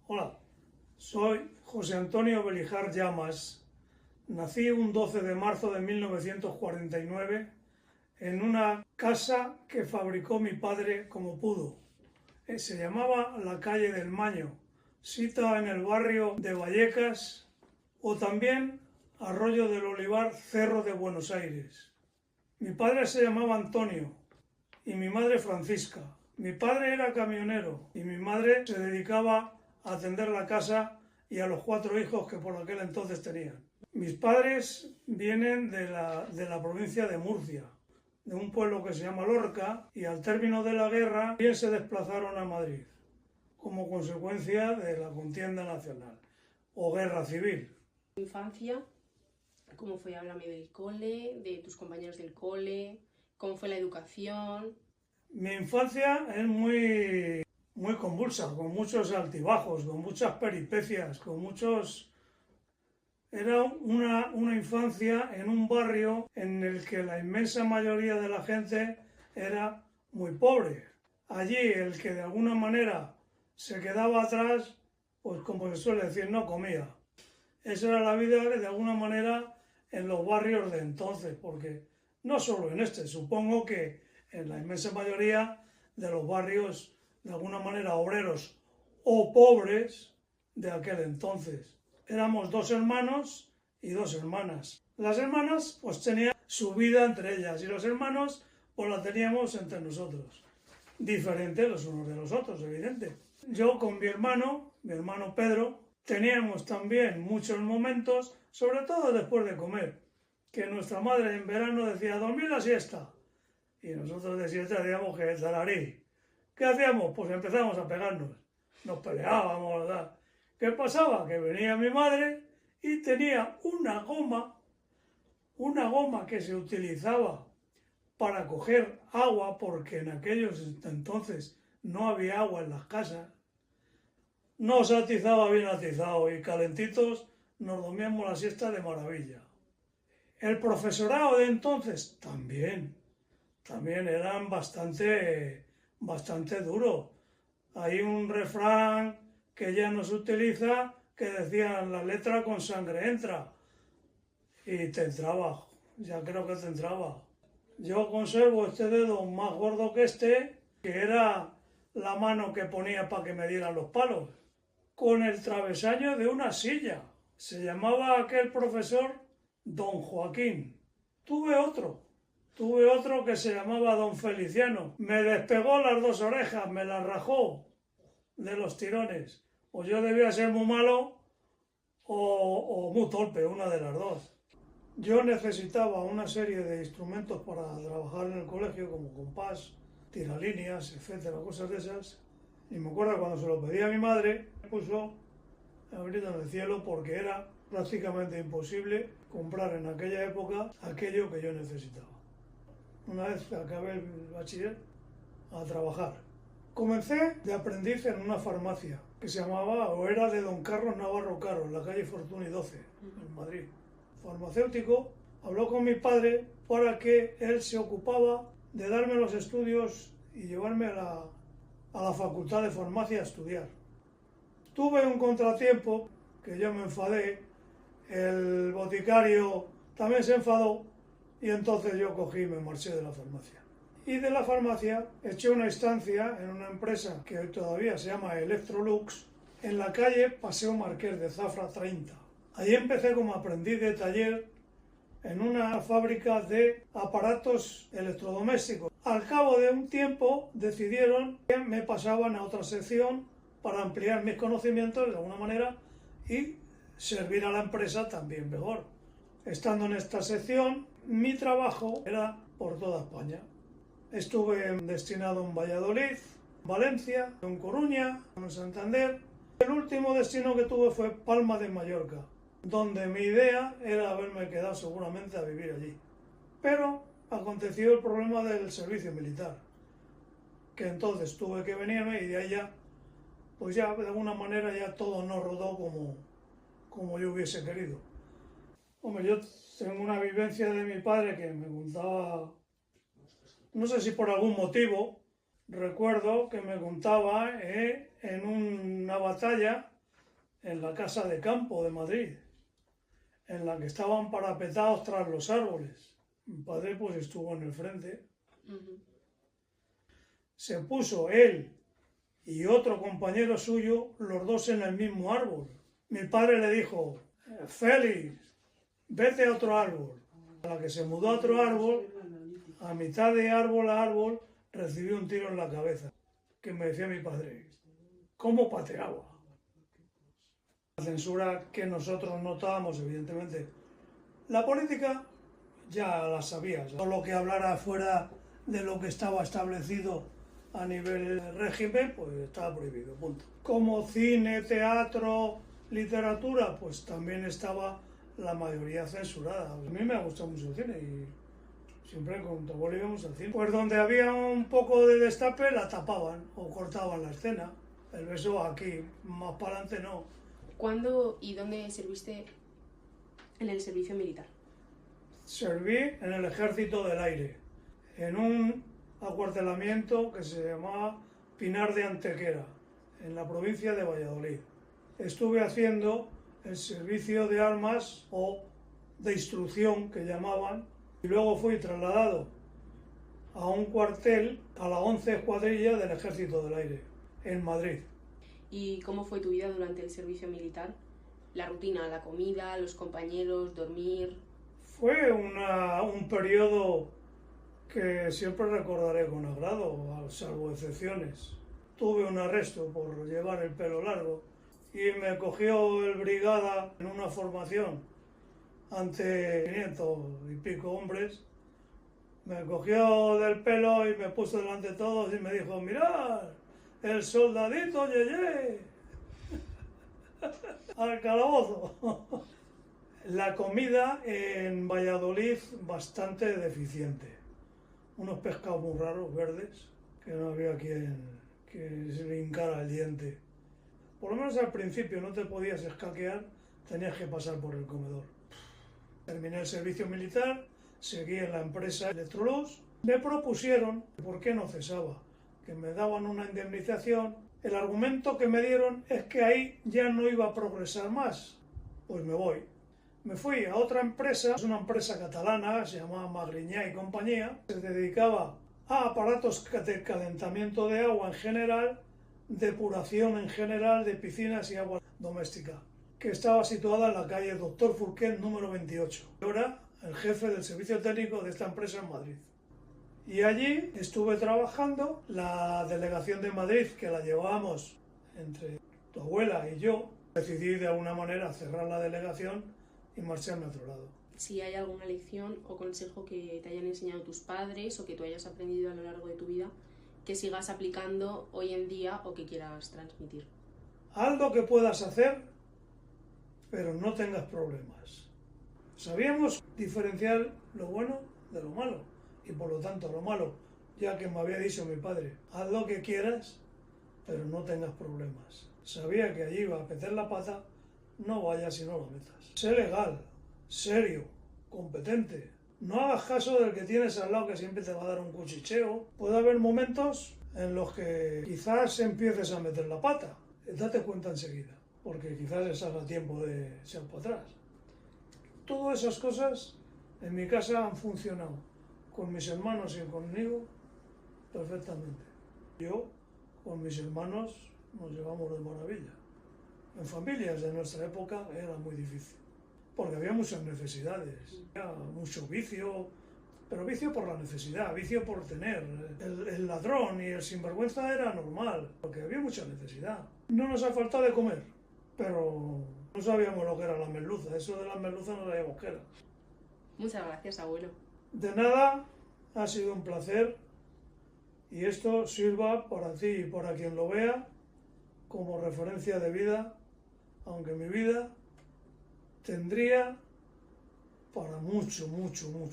Hola, soy José Antonio Belijar Llamas. Nací un 12 de marzo de 1949 en una casa que fabricó mi padre como pudo. Se llamaba la calle del Maño, sita en el barrio de Vallecas o también Arroyo del Olivar, Cerro de Buenos Aires. Mi padre se llamaba Antonio y mi madre Francisca. Mi padre era camionero y mi madre se dedicaba a atender la casa y a los 4 hijos que por aquel entonces tenían. Mis padres vienen de la provincia de Murcia, de un pueblo que se llama Lorca, y al término de la guerra bien se desplazaron a Madrid como consecuencia de la contienda nacional o guerra civil. Infancia, ¿cómo fue? Háblame del cole, de tus compañeros del cole, cómo fue la educación. Mi infancia es muy convulsa, con muchos altibajos, con muchas peripecias, con muchos... Era una infancia en un barrio en el que la inmensa mayoría de la gente era muy pobre. Allí el que de alguna manera se quedaba atrás, pues como se suele decir, no comía. Esa era la vida de alguna manera en los barrios de entonces, porque no solo en este, supongo que en la inmensa mayoría de los barrios de alguna manera obreros o pobres de aquel entonces. Éramos 2 hermanos y 2 hermanas. Las hermanas pues tenían su vida entre ellas y los hermanos pues la teníamos entre nosotros. Diferente los unos de los otros, evidente. Yo con mi hermano Pedro, teníamos también muchos momentos, sobre todo después de comer, que nuestra madre en verano decía dormir la siesta. Y nosotros de siesta decíamos que el zalarí. ¿Qué hacíamos? Pues empezamos a pegarnos. Nos peleábamos, ¿verdad? ¿Qué pasaba? Que venía mi madre y tenía una goma que se utilizaba para coger agua, porque en aquellos entonces no había agua en las casas. Nos atizaba bien atizado y calentitos nos dormíamos la siesta de maravilla. El profesorado de entonces también eran bastante duro. Hay un refrán que ya no se utiliza que decía la letra con sangre entra, y te entraba, ya creo que te entraba. Yo conservo este dedo más gordo que este, que era la mano que ponía para que me dieran los palos, con el travesaño de una silla. Se llamaba aquel profesor Don Joaquín. Tuve otro que se llamaba Don Feliciano. Me despegó las 2 orejas, me las rajó de los tirones. O yo debía ser muy malo o muy torpe, una de las dos. Yo necesitaba una serie de instrumentos para trabajar en el colegio, como compás, tiralíneas, etcétera, cosas de esas. Y me acuerdo cuando se lo pedí a mi madre, me puso el grito en el cielo, porque era prácticamente imposible comprar en aquella época aquello que yo necesitaba. Una vez que acabé el bachiller, a trabajar. Comencé de aprendiz en una farmacia que se llamaba, o era de Don Carlos Navarro Caro, en la calle Fortuny 12, en Madrid. Farmacéutico, habló con mi padre para que él se ocupaba de darme los estudios y llevarme a la facultad de farmacia a estudiar. Tuve un contratiempo, que yo me enfadé, el boticario también se enfadó, y entonces yo cogí y me marché de la farmacia. Y de la farmacia eché una estancia en una empresa que hoy todavía se llama Electrolux, en la calle Paseo Marqués de Zafra 30. Allí empecé como aprendiz de taller en una fábrica de aparatos electrodomésticos. Al cabo de un tiempo decidieron que me pasaban a otra sección para ampliar mis conocimientos de alguna manera y servir a la empresa también mejor. Estando en esta sección, mi trabajo era por toda España. Estuve destinado en Valladolid, Valencia, en Coruña, en Santander. El último destino que tuve fue Palma de Mallorca, donde mi idea era haberme quedado seguramente a vivir allí. Pero aconteció el problema del servicio militar, que entonces tuve que venirme, y de ahí ya, pues ya de alguna manera ya todo no rodó como yo hubiese querido. Hombre, yo tengo una vivencia de mi padre que me contaba, no sé si por algún motivo, recuerdo que me contaba en una batalla en la casa de campo de Madrid, en la que estaban parapetados tras los árboles. Mi padre pues estuvo en el frente. Se puso él y otro compañero suyo, los dos en el mismo árbol. Mi padre le dijo: Félix, vete a otro árbol. A la que se mudó a otro árbol, a mitad de árbol a árbol, recibió un tiro en la cabeza, que me decía mi padre: ¿cómo pateaba? La censura que nosotros notábamos, evidentemente. La política ya la sabías. Todo lo que hablara fuera de lo que estaba establecido a nivel régimen, pues estaba prohibido, punto. Como cine, teatro, literatura, pues también estaba la mayoría censurada. A mí me ha gustado mucho el cine y siempre con tu abuelo íbamos al cine. Pues donde había un poco de destape la tapaban o cortaban la escena. El beso aquí, más para adelante no. ¿Cuándo y dónde serviste en el servicio militar? Serví en el Ejército del Aire, en un acuartelamiento que se llamaba Pinar de Antequera, en la provincia de Valladolid. Estuve haciendo el servicio de armas o de instrucción, que llamaban, y luego fui trasladado a un cuartel, a la 11 Escuadrilla del Ejército del Aire, en Madrid. ¿Y cómo fue tu vida durante el servicio militar? La rutina, la comida, los compañeros, dormir... Fue un periodo que siempre recordaré con agrado, salvo excepciones. Tuve un arresto por llevar el pelo largo y me cogió el brigada en una formación ante 500 y pico hombres. Me cogió del pelo y me puso delante de todos y me dijo: mirad, el soldadito Yeye, al calabozo. La comida en Valladolid bastante deficiente. Unos pescados muy raros, verdes, que no había quien que se le hincara el diente. Por lo menos al principio no te podías escaquear, tenías que pasar por el comedor. Terminé el servicio militar, seguí en la empresa Electrolux. Me propusieron, ¿por qué no cesaba?, que me daban una indemnización. El argumento que me dieron es que ahí ya no iba a progresar más. Pues me voy. Me fui a otra empresa, es una empresa catalana, se llamaba Magriñá y compañía, se dedicaba a aparatos de calentamiento de agua en general, depuración en general de piscinas y agua doméstica, que estaba situada en la calle Doctor Furquet número 28. Yo era el jefe del servicio técnico de esta empresa en Madrid. Y allí estuve trabajando. La delegación de Madrid, que la llevábamos entre tu abuela y yo, decidí de alguna manera cerrar la delegación y marcharme a otro lado. Si hay alguna lección o consejo que te hayan enseñado tus padres o que tú hayas aprendido a lo largo de tu vida, que sigas aplicando hoy en día o que quieras transmitir. Haz lo que puedas hacer, pero no tengas problemas. Sabíamos diferenciar lo bueno de lo malo, y por lo tanto lo malo, ya que me había dicho mi padre: haz lo que quieras, pero no tengas problemas. Sabía que allí iba a meter la pata, no vayas y no lo metas. Sé legal, serio, competente. No hagas caso del que tienes al lado, que siempre te va a dar un cuchicheo. Puede haber momentos en los que quizás empieces a meter la pata. Date cuenta enseguida, porque quizás estás a tiempo de echar para atrás. Todas esas cosas en mi casa han funcionado, con mis hermanos y conmigo, perfectamente. Yo, con mis hermanos, nos llevamos de maravilla. En familias de nuestra época era muy difícil, porque había muchas necesidades, había mucho vicio, pero vicio por la necesidad, vicio por tener. El ladrón y el sinvergüenza era normal, porque había mucha necesidad. No nos ha faltado de comer, pero no sabíamos lo que era la merluza. Eso de las merluzas no sabíamos qué era. Muchas gracias, abuelo. De nada, ha sido un placer, y esto sirva para ti y para quien lo vea como referencia de vida, aunque mi vida tendría para mucho, mucho, mucho.